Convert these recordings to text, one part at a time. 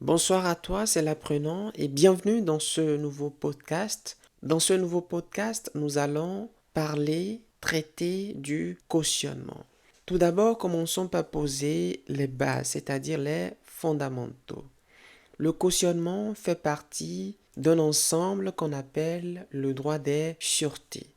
Bonsoir à toi, c'est l'apprenant et bienvenue dans ce nouveau podcast. Dans ce nouveau podcast, nous allons traiter du cautionnement. Tout d'abord, commençons par poser les bases, c'est-à-dire les fondamentaux. Le cautionnement fait partie d'un ensemble qu'on appelle le droit des sûretés.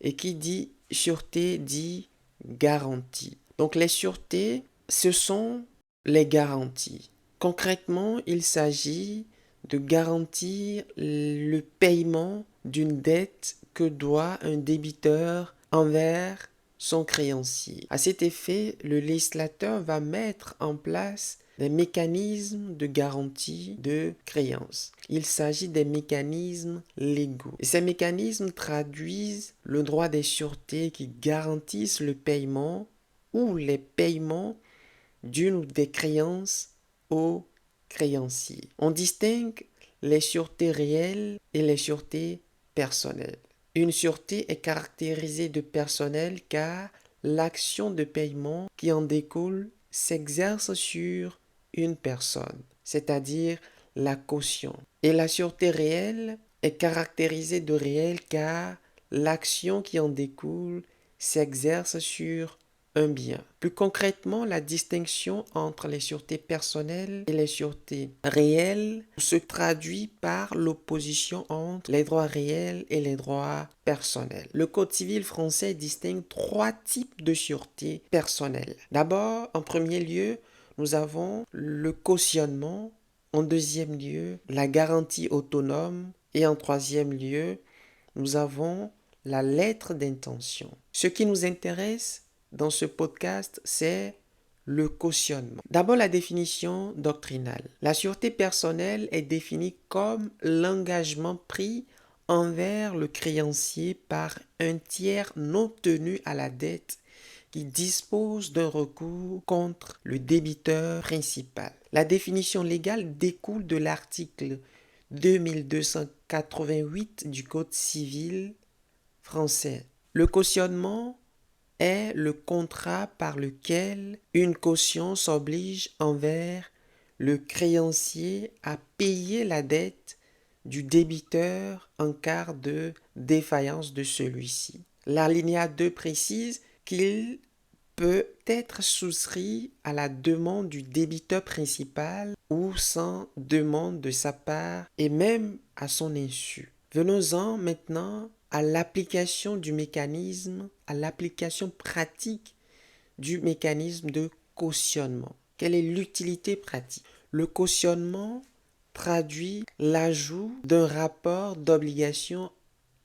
Et qui dit sûreté dit garantie. Donc les sûretés, ce sont les garanties. Concrètement, il s'agit de garantir le paiement d'une dette que doit un débiteur envers son créancier. À cet effet, le législateur va mettre en place des mécanismes de garantie de créance. Il s'agit des mécanismes légaux. Et ces mécanismes traduisent le droit des sûretés qui garantissent le paiement ou les paiements d'une ou des créances aux créanciers. On distingue les sûretés réelles et les sûretés personnelles. Une sûreté est caractérisée de personnelle car l'action de paiement qui en découle s'exerce sur une personne, c'est-à-dire la caution. Et la sûreté réelle est caractérisée de réelle car l'action qui en découle s'exerce sur un bien. Plus concrètement, la distinction entre les sûretés personnelles et les sûretés réelles se traduit par l'opposition entre les droits réels et les droits personnels. Le Code civil français distingue trois types de sûretés personnelles. D'abord, en premier lieu, nous avons le cautionnement. En deuxième lieu, la garantie autonome. Et en troisième lieu, nous avons la lettre d'intention. Ce qui nous intéresse dans ce podcast, c'est le cautionnement. D'abord, la définition doctrinale. La sûreté personnelle est définie comme l'engagement pris envers le créancier par un tiers non tenu à la dette qui dispose d'un recours contre le débiteur principal. La définition légale découle de l'article 2288 du Code civil français. Le cautionnement est le contrat par lequel une caution s'oblige envers le créancier à payer la dette du débiteur en cas de défaillance de celui-ci. L'alinéa 2 précise qu'il peut être souscrit à la demande du débiteur principal ou sans demande de sa part et même à son insu. Venons-en maintenant à l'application du mécanisme, à l'application pratique du mécanisme de cautionnement. Quelle est l'utilité pratique? Le cautionnement traduit l'ajout d'un rapport d'obligation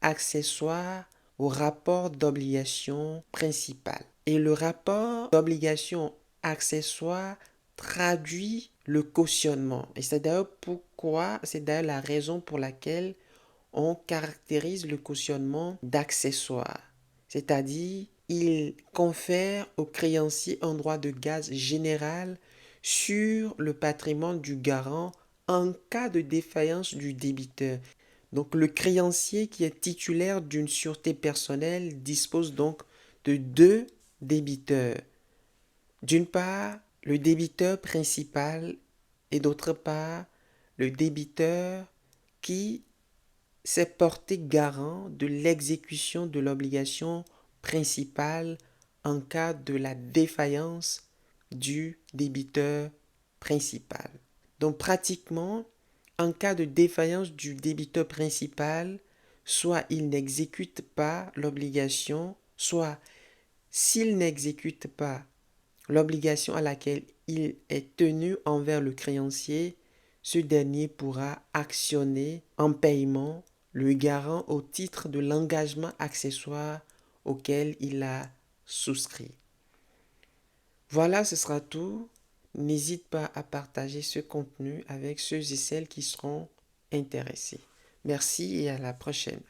accessoire au rapport d'obligation principale. Et le rapport d'obligation accessoire traduit le cautionnement. Et c'est d'ailleurs la raison pour laquelle on caractérise le cautionnement d'accessoire. C'est-à-dire, il confère au créancier un droit de gage général sur le patrimoine du garant en cas de défaillance du débiteur. Donc, le créancier qui est titulaire d'une sûreté personnelle dispose donc de deux débiteurs. D'une part, le débiteur principal et d'autre part, le débiteur qui s'est porté garant de l'exécution de l'obligation principale en cas de la défaillance du débiteur principal. Donc pratiquement, en cas de défaillance du débiteur principal, soit il n'exécute pas l'obligation, soit s'il n'exécute pas l'obligation à laquelle il est tenu envers le créancier, ce dernier pourra actionner en paiement le garant au titre de l'engagement accessoire auquel il a souscrit. Voilà, ce sera tout. N'hésite pas à partager ce contenu avec ceux et celles qui seront intéressés. Merci et à la prochaine.